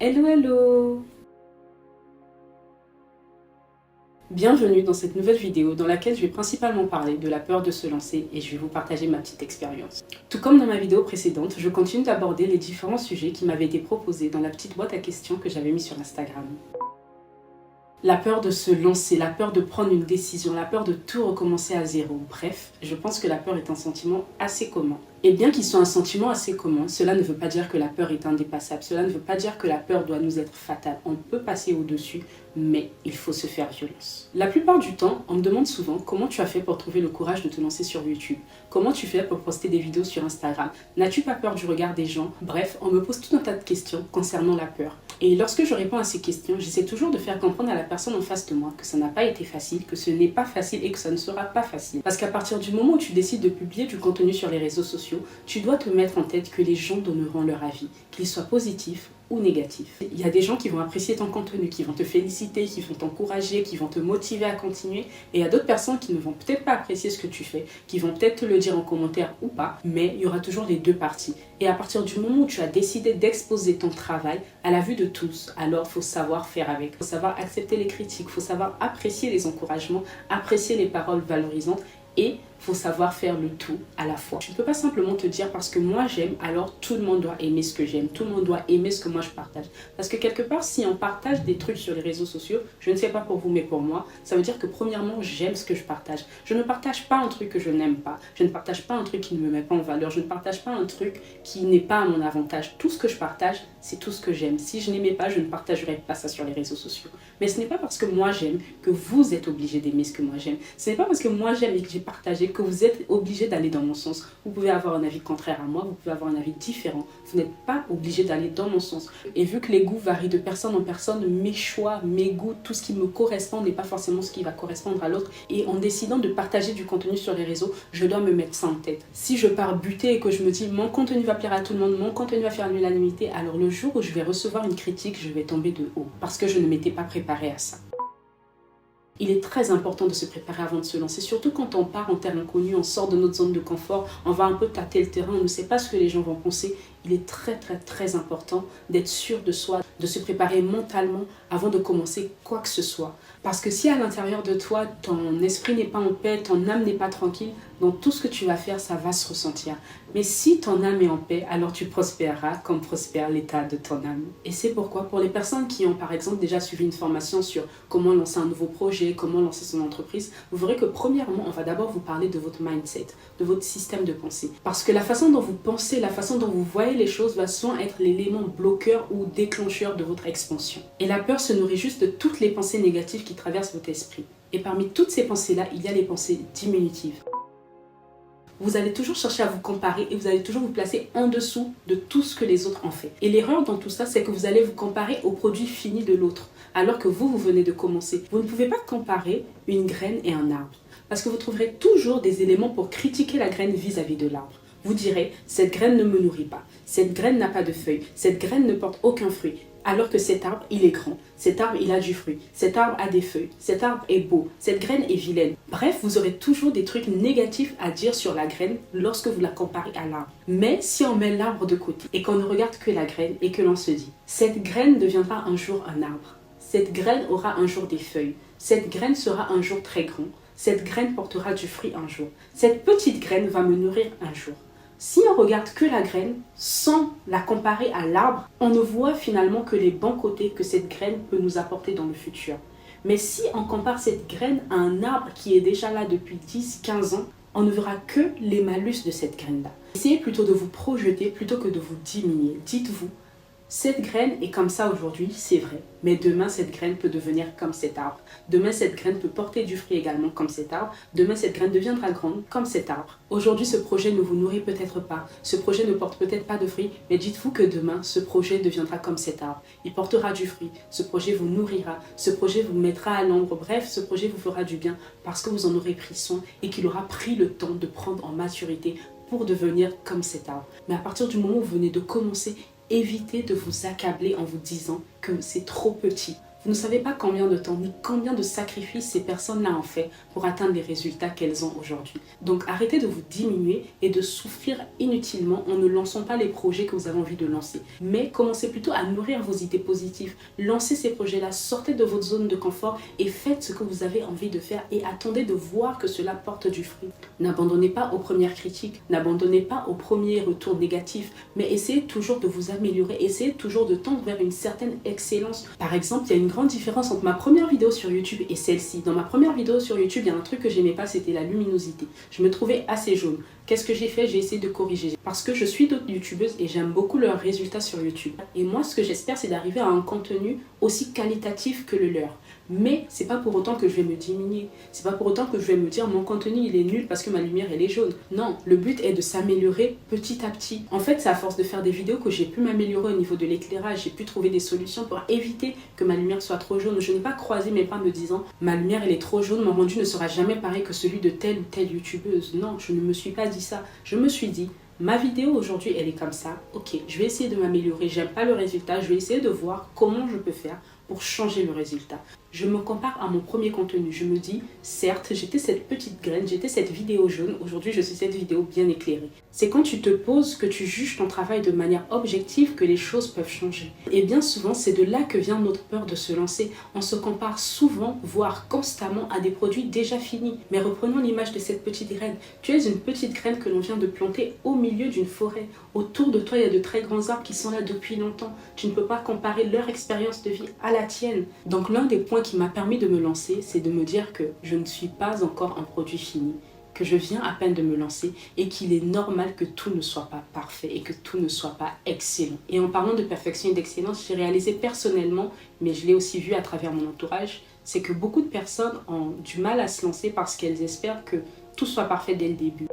Hello hello! Bienvenue dans cette nouvelle vidéo dans laquelle je vais principalement parler de la peur de se lancer et je vais vous partager ma petite expérience. Tout comme dans ma vidéo précédente, je continue d'aborder les différents sujets qui m'avaient été proposés dans la petite boîte à questions que j'avais mis sur Instagram. La peur de se lancer, la peur de prendre une décision, la peur de tout recommencer à zéro. Bref, je pense que la peur est un sentiment assez commun. Et bien qu'il soit un sentiment assez commun, cela ne veut pas dire que la peur est indépassable. Cela ne veut pas dire que la peur doit nous être fatale. On peut passer au-dessus, mais il faut se faire violence. La plupart du temps, on me demande souvent comment tu as fait pour trouver le courage de te lancer sur YouTube. Comment tu fais pour poster des vidéos sur Instagram? N'as-tu pas peur du regard des gens? Bref, on me pose tout un tas de questions concernant la peur. Et lorsque je réponds à ces questions, j'essaie toujours de faire comprendre à la personne en face de moi que ça n'a pas été facile, que ce n'est pas facile et que ça ne sera pas facile. Parce qu'à partir du moment où tu décides de publier du contenu sur les réseaux sociaux, tu dois te mettre en tête que les gens donneront leur avis, qu'il soit positif ou négatif. Il y a des gens qui vont apprécier ton contenu, qui vont te féliciter, qui vont t'encourager, qui vont te motiver à continuer. Et il y a d'autres personnes qui ne vont peut-être pas apprécier ce que tu fais, qui vont peut-être te le dire en commentaire ou pas, mais il y aura toujours les deux parties. Et à partir du moment où tu as décidé d'exposer ton travail à la vue de tous, alors il faut savoir faire avec. Il faut savoir accepter les critiques, il faut savoir apprécier les encouragements, apprécier les paroles valorisantes et il faut savoir faire le tout à la fois. Tu ne peux pas simplement te dire parce que moi j'aime, alors tout le monde doit aimer ce que j'aime, tout le monde doit aimer ce que moi je partage. Parce que quelque part, si on partage des trucs sur les réseaux sociaux, je ne sais pas pour vous mais pour moi, ça veut dire que premièrement, j'aime ce que je partage. Je ne partage pas un truc que je n'aime pas, je ne partage pas un truc qui ne me met pas en valeur, je ne partage pas un truc qui n'est pas à mon avantage. Tout ce que je partage, c'est tout ce que j'aime. Si je n'aimais pas, je ne partagerais pas ça sur les réseaux sociaux. Mais ce n'est pas parce que moi j'aime que vous êtes obligé d'aimer ce que moi j'aime. Ce n'est pas parce que moi j'aime et que j'ai partagé que vous êtes obligé d'aller dans mon sens. Vous pouvez avoir un avis contraire à moi, vous pouvez avoir un avis différent. Vous n'êtes pas obligé d'aller dans mon sens. Et vu que les goûts varient de personne en personne, mes choix, mes goûts, tout ce qui me correspond n'est pas forcément ce qui va correspondre à l'autre. Et en décidant de partager du contenu sur les réseaux, je dois me mettre ça en tête. Si je pars buter et que je me dis mon contenu va plaire à tout le monde, mon contenu va faire l'unanimité, alors le jour où je vais recevoir une critique, je vais tomber de haut. Parce que je ne m'étais pas préparée à ça. Il est très important de se préparer avant de se lancer, surtout quand on part en terre inconnue, on sort de notre zone de confort, on va un peu tâter le terrain, on ne sait pas ce que les gens vont penser. Il est très important d'être sûr de soi, de se préparer mentalement avant de commencer quoi que ce soit. Parce que si à l'intérieur de toi, ton esprit n'est pas en paix, ton âme n'est pas tranquille, dans tout ce que tu vas faire, ça va se ressentir. Mais si ton âme est en paix, alors tu prospéreras comme prospère l'état de ton âme. Et c'est pourquoi, pour les personnes qui ont par exemple déjà suivi une formation sur comment lancer un nouveau projet, comment lancer son entreprise, vous verrez que premièrement, on va d'abord vous parler de votre mindset, de votre système de pensée. Parce que la façon dont vous pensez, la façon dont vous voyez les choses va souvent être l'élément bloqueur ou déclencheur de votre expansion. Et la peur se nourrit juste de toutes les pensées négatives qui traversent votre esprit. Et parmi toutes ces pensées-là, il y a les pensées diminutives. Vous allez toujours chercher à vous comparer et vous allez toujours vous placer en dessous de tout ce que les autres ont fait. Et l'erreur dans tout ça, c'est que vous allez vous comparer au produit fini de l'autre, alors que vous venez de commencer. Vous ne pouvez pas comparer une graine et un arbre, parce que vous trouverez toujours des éléments pour critiquer la graine vis-à-vis de l'arbre. Vous direz, cette graine ne me nourrit pas, cette graine n'a pas de feuilles, cette graine ne porte aucun fruit. Alors que cet arbre, il est grand, cet arbre, il a du fruit, cet arbre a des feuilles, cet arbre est beau, cette graine est vilaine. Bref, vous aurez toujours des trucs négatifs à dire sur la graine lorsque vous la comparez à l'arbre. Mais si on met l'arbre de côté et qu'on ne regarde que la graine et que l'on se dit, cette graine deviendra un jour un arbre, cette graine aura un jour des feuilles, cette graine sera un jour très grand, cette graine portera du fruit un jour, cette petite graine va me nourrir un jour. Si on regarde que la graine, sans la comparer à l'arbre, on ne voit finalement que les bons côtés que cette graine peut nous apporter dans le futur. Mais si on compare cette graine à un arbre qui est déjà là depuis 10-15 ans, on ne verra que les malus de cette graine-là. Essayez plutôt de vous projeter plutôt que de vous diminuer. Dites-vous, cette graine est comme ça aujourd'hui, c'est vrai. Mais demain, cette graine peut devenir comme cet arbre. Demain, cette graine peut porter du fruit également comme cet arbre. Demain, cette graine deviendra grande comme cet arbre. Aujourd'hui, ce projet ne vous nourrit peut-être pas. Ce projet ne porte peut-être pas de fruits. Mais dites-vous que demain, ce projet deviendra comme cet arbre. Il portera du fruit. Ce projet vous nourrira. Ce projet vous mettra à l'ombre. Bref, ce projet vous fera du bien parce que vous en aurez pris soin et qu'il aura pris le temps de prendre en maturité pour devenir comme cet arbre. Mais à partir du moment où vous venez de commencer, évitez de vous accabler en vous disant que c'est trop petit. Vous ne savez pas combien de temps ni combien de sacrifices ces personnes-là ont fait pour atteindre les résultats qu'elles ont aujourd'hui. Donc arrêtez de vous diminuer et de souffrir inutilement en ne lançant pas les projets que vous avez envie de lancer. Mais commencez plutôt à nourrir vos idées positives. Lancez ces projets-là, sortez de votre zone de confort et faites ce que vous avez envie de faire et attendez de voir que cela porte du fruit. N'abandonnez pas aux premières critiques, n'abandonnez pas aux premiers retours négatifs, mais essayez toujours de vous améliorer, essayez toujours de tendre vers une certaine excellence. Par exemple, il y a une grande différence entre ma première vidéo sur YouTube et celle-ci. Dans ma première vidéo sur YouTube, il y a un truc que j'aimais pas, c'était la luminosité. Je me trouvais assez jaune. Qu'est-ce que j'ai fait? J'ai essayé de corriger. Parce que je suis d'autres youtubeuses et j'aime beaucoup leurs résultats sur YouTube. Et moi, ce que j'espère, c'est d'arriver à un contenu aussi qualitatif que le leur. Mais c'est pas pour autant que je vais me diminuer. C'est pas pour autant que je vais me dire mon contenu il est nul parce que ma lumière elle est jaune. Non, le but est de s'améliorer petit à petit. En fait, c'est à force de faire des vidéos que j'ai pu m'améliorer au niveau de l'éclairage. J'ai pu trouver des solutions pour éviter que ma lumière soit trop jaune. Je n'ai pas croisé mes pas me disant ma lumière elle est trop jaune, mon rendu ne sera jamais pareil que celui de telle ou telle youtubeuse. Non, je ne me suis pas dit ça. Je me suis dit ma vidéo aujourd'hui elle est comme ça. Ok, je vais essayer de m'améliorer. J'aime pas le résultat. Je vais essayer de voir comment je peux faire pour changer le résultat. Je me compare à mon premier contenu. Je me dis, certes, j'étais cette petite graine, j'étais cette vidéo jaune. Aujourd'hui, je suis cette vidéo bien éclairée. C'est quand tu te poses, que tu juges ton travail de manière objective que les choses peuvent changer. Et bien souvent, c'est de là que vient notre peur de se lancer. On se compare souvent, voire constamment, à des produits déjà finis. Mais reprenons l'image de cette petite graine. Tu es une petite graine que l'on vient de planter au milieu d'une forêt. Autour de toi, il y a de très grands arbres qui sont là depuis longtemps. Tu ne peux pas comparer leur expérience de vie à la tienne. Donc l'un des points qui m'a permis de me lancer, c'est de me dire que je ne suis pas encore un produit fini, que je viens à peine de me lancer et qu'il est normal que tout ne soit pas parfait et que tout ne soit pas excellent. Et en parlant de perfection et d'excellence, j'ai réalisé personnellement, mais je l'ai aussi vu à travers mon entourage, c'est que beaucoup de personnes ont du mal à se lancer parce qu'elles espèrent que tout soit parfait dès le début.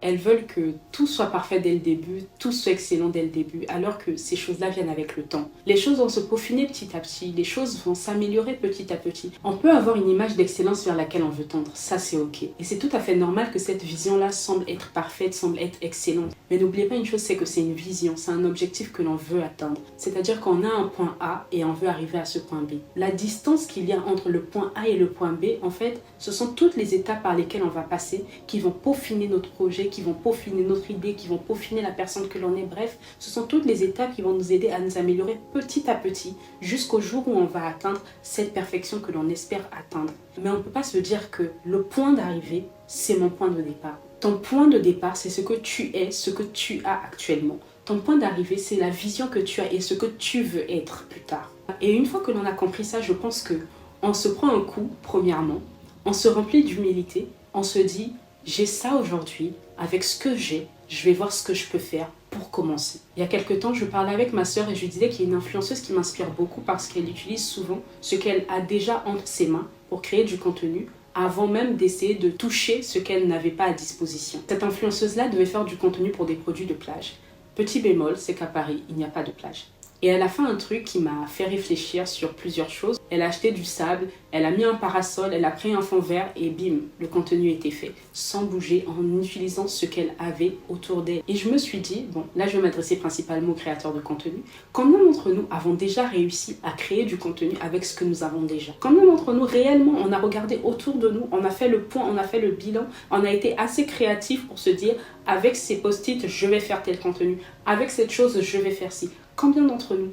Elles veulent que tout soit parfait dès le début, tout soit excellent dès le début, alors que ces choses-là viennent avec le temps. Les choses vont se peaufiner petit à petit, les choses vont s'améliorer petit à petit. On peut avoir une image d'excellence vers laquelle on veut tendre, ça c'est ok. Et c'est tout à fait normal que cette vision-là semble être parfaite, semble être excellente. Mais n'oubliez pas une chose, c'est que c'est une vision, c'est un objectif que l'on veut atteindre. C'est-à-dire qu'on a un point A et on veut arriver à ce point B. La distance qu'il y a entre le point A et le point B, en fait, ce sont toutes les étapes par lesquelles on va passer qui vont peaufiner notre projet, qui vont peaufiner notre idée, qui vont peaufiner la personne que l'on est. Bref, ce sont toutes les étapes qui vont nous aider à nous améliorer petit à petit jusqu'au jour où on va atteindre cette perfection que l'on espère atteindre. Mais on ne peut pas se dire que le point d'arrivée, c'est mon point de départ. Ton point de départ, c'est ce que tu es, ce que tu as actuellement. Ton point d'arrivée, c'est la vision que tu as et ce que tu veux être plus tard. Et une fois que l'on a compris ça, je pense que on se prend un coup, premièrement, on se remplit d'humilité, on se dit j'ai ça aujourd'hui, avec ce que j'ai, je vais voir ce que je peux faire pour commencer. Il y a quelques temps, je parlais avec ma sœur et je lui disais qu'il y a une influenceuse qui m'inspire beaucoup parce qu'elle utilise souvent ce qu'elle a déjà entre ses mains pour créer du contenu avant même d'essayer de toucher ce qu'elle n'avait pas à disposition. Cette influenceuse-là devait faire du contenu pour des produits de plage. Petit bémol, c'est qu'à Paris, il n'y a pas de plage. Et elle a fait un truc qui m'a fait réfléchir sur plusieurs choses. Elle a acheté du sable, elle a mis un parasol, elle a pris un fond vert et bim, le contenu était fait. Sans bouger, en utilisant ce qu'elle avait autour d'elle. Et je me suis dit, bon, là je vais m'adresser principalement aux créateurs de contenu. Combien d'entre nous avons déjà réussi à créer du contenu avec ce que nous avons déjà? Combien d'entre nous réellement, on a regardé autour de nous, on a fait le point, on a fait le bilan, on a été assez créatif pour se dire, avec ces post-it, je vais faire tel contenu. Avec cette chose, je vais faire ci. Combien d'entre nous?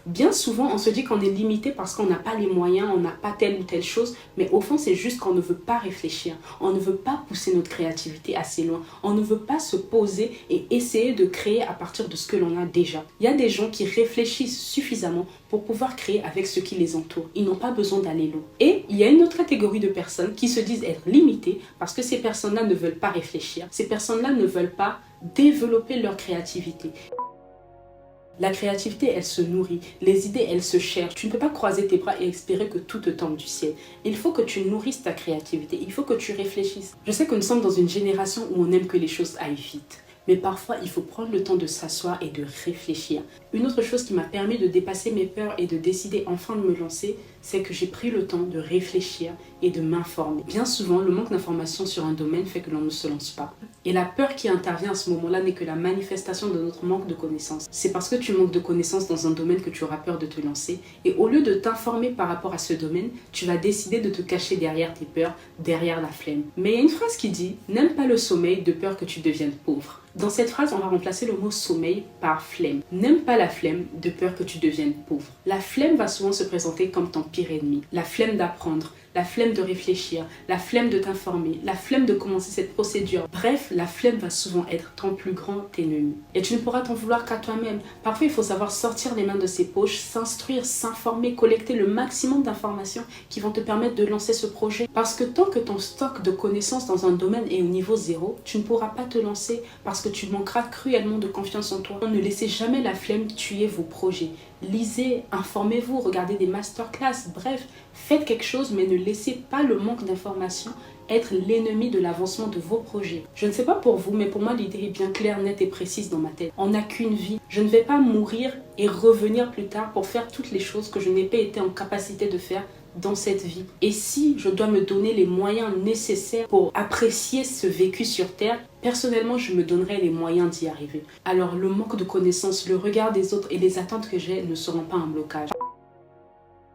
Bien souvent, on se dit qu'on est limité parce qu'on n'a pas les moyens, on n'a pas telle ou telle chose, mais au fond, c'est juste qu'on ne veut pas réfléchir, on ne veut pas pousser notre créativité assez loin, on ne veut pas se poser et essayer de créer à partir de ce que l'on a déjà. Il y a des gens qui réfléchissent suffisamment pour pouvoir créer avec ce qui les entoure. Ils n'ont pas besoin d'aller loin. Et il y a une autre catégorie de personnes qui se disent être limitées parce que ces personnes-là ne veulent pas réfléchir, ces personnes-là ne veulent pas développer leur créativité. La créativité, elle se nourrit. Les idées, elles se cherchent. Tu ne peux pas croiser tes bras et espérer que tout te tombe du ciel. Il faut que tu nourrisses ta créativité. Il faut que tu réfléchisses. Je sais que nous sommes dans une génération où on aime que les choses aillent vite. Mais parfois, il faut prendre le temps de s'asseoir et de réfléchir. Une autre chose qui m'a permis de dépasser mes peurs et de décider enfin de me lancer, c'est que j'ai pris le temps de réfléchir et de m'informer. Bien souvent, le manque d'informations sur un domaine fait que l'on ne se lance pas. Et la peur qui intervient à ce moment-là n'est que la manifestation de notre manque de connaissances. C'est parce que tu manques de connaissances dans un domaine que tu auras peur de te lancer. Et au lieu de t'informer par rapport à ce domaine, tu vas décider de te cacher derrière tes peurs, derrière la flemme. Mais il y a une phrase qui dit « N'aime pas le sommeil de peur que tu deviennes pauvre ». Dans cette phrase, on va remplacer le mot sommeil par flemme. N'aime pas la flemme de peur que tu deviennes pauvre. La flemme va souvent se présenter comme ton pire ennemi. La flemme d'apprendre, la flemme de réfléchir, la flemme de t'informer, la flemme de commencer cette procédure. Bref, la flemme va souvent être ton plus grand ennemi. Et tu ne pourras t'en vouloir qu'à toi-même. Parfois, il faut savoir sortir les mains de ses poches, s'instruire, s'informer, collecter le maximum d'informations qui vont te permettre de lancer ce projet. Parce que tant que ton stock de connaissances dans un domaine est au niveau 0, tu ne pourras pas te lancer parce que tu manqueras cruellement de confiance en toi. Ne laissez jamais la flemme tuer vos projets. Lisez, informez-vous, regardez des masterclass, bref, faites quelque chose, mais ne laissez pas le manque d'informations être l'ennemi de l'avancement de vos projets. Je ne sais pas pour vous, mais pour moi, l'idée est bien claire, nette et précise dans ma tête. On n'a qu'une vie. Je ne vais pas mourir et revenir plus tard pour faire toutes les choses que je n'ai pas été en capacité de faire dans cette vie. Et si je dois me donner les moyens nécessaires pour apprécier ce vécu sur Terre, personnellement, je me donnerai les moyens d'y arriver. Alors, le manque de connaissances, le regard des autres et les attentes que j'ai ne seront pas un blocage.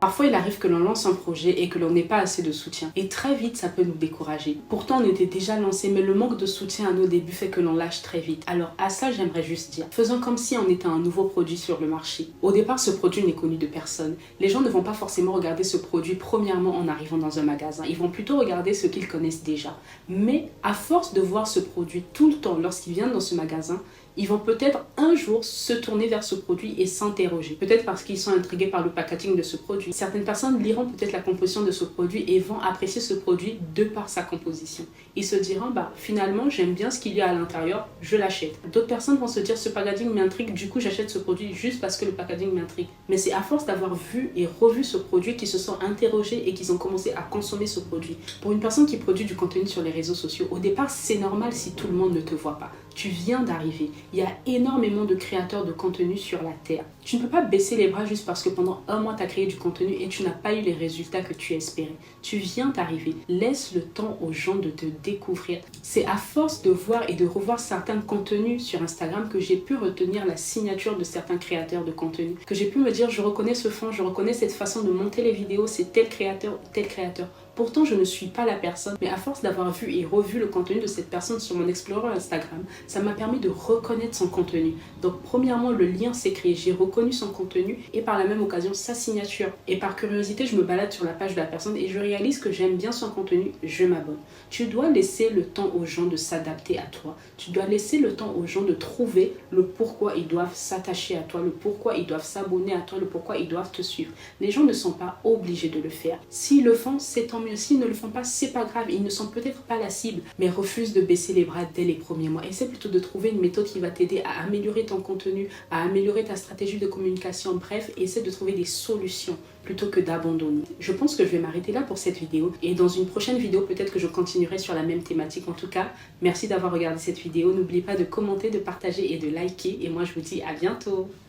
Parfois, il arrive que l'on lance un projet et que l'on n'ait pas assez de soutien. Et très vite, ça peut nous décourager. Pourtant, on était déjà lancé, mais le manque de soutien à nos débuts fait que l'on lâche très vite. Alors à ça, j'aimerais juste dire, faisons comme si on était un nouveau produit sur le marché. Au départ, ce produit n'est connu de personne. Les gens ne vont pas forcément regarder ce produit premièrement en arrivant dans un magasin. Ils vont plutôt regarder ce qu'ils connaissent déjà. Mais à force de voir ce produit tout le temps lorsqu'ils viennent dans ce magasin, ils vont peut-être un jour se tourner vers ce produit et s'interroger. Peut-être parce qu'ils sont intrigués par le packaging de ce produit. Certaines personnes liront peut-être la composition de ce produit et vont apprécier ce produit de par sa composition. Ils se diront, finalement, j'aime bien ce qu'il y a à l'intérieur, je l'achète. D'autres personnes vont se dire, ce packaging m'intrigue, du coup j'achète ce produit juste parce que le packaging m'intrigue. Mais c'est à force d'avoir vu et revu ce produit qu'ils se sont interrogés et qu'ils ont commencé à consommer ce produit. Pour une personne qui produit du contenu sur les réseaux sociaux, au départ, c'est normal si tout le monde ne te voit pas. Tu viens d'arriver. Il y a énormément de créateurs de contenu sur la Terre. Tu ne peux pas baisser les bras juste parce que pendant un mois, tu as créé du contenu et tu n'as pas eu les résultats que tu espérais. Tu viens d'arriver. Laisse le temps aux gens de te découvrir. C'est à force de voir et de revoir certains contenus sur Instagram que j'ai pu retenir la signature de certains créateurs de contenu. Que j'ai pu me dire, je reconnais ce fond, je reconnais cette façon de monter les vidéos, c'est tel créateur ou tel créateur. Pourtant, je ne suis pas la personne, mais à force d'avoir vu et revu le contenu de cette personne sur mon Explorer Instagram, ça m'a permis de reconnaître son contenu. Donc, premièrement, le lien s'est créé. J'ai reconnu son contenu et par la même occasion, sa signature. Et par curiosité, je me balade sur la page de la personne et je réalise que j'aime bien son contenu, je m'abonne. Tu dois laisser le temps aux gens de s'adapter à toi. Tu dois laisser le temps aux gens de trouver le pourquoi ils doivent s'attacher à toi, le pourquoi ils doivent s'abonner à toi, le pourquoi ils doivent te suivre. Les gens ne sont pas obligés de le faire. S'ils le font, c'est tant mieux. S'ils ne le font pas, c'est pas grave. Ils ne sont peut-être pas la cible, mais refuse de baisser les bras dès les premiers mois. Essaie plutôt de trouver une méthode qui va t'aider à améliorer ton contenu, à améliorer ta stratégie de communication. Bref, essaie de trouver des solutions plutôt que d'abandonner. Je pense que je vais m'arrêter là pour cette vidéo et dans une prochaine vidéo, peut-être que je continuerai sur la même thématique. En tout cas, merci d'avoir regardé cette vidéo. N'oublie pas de commenter, de partager et de liker. Et moi, je vous dis à bientôt.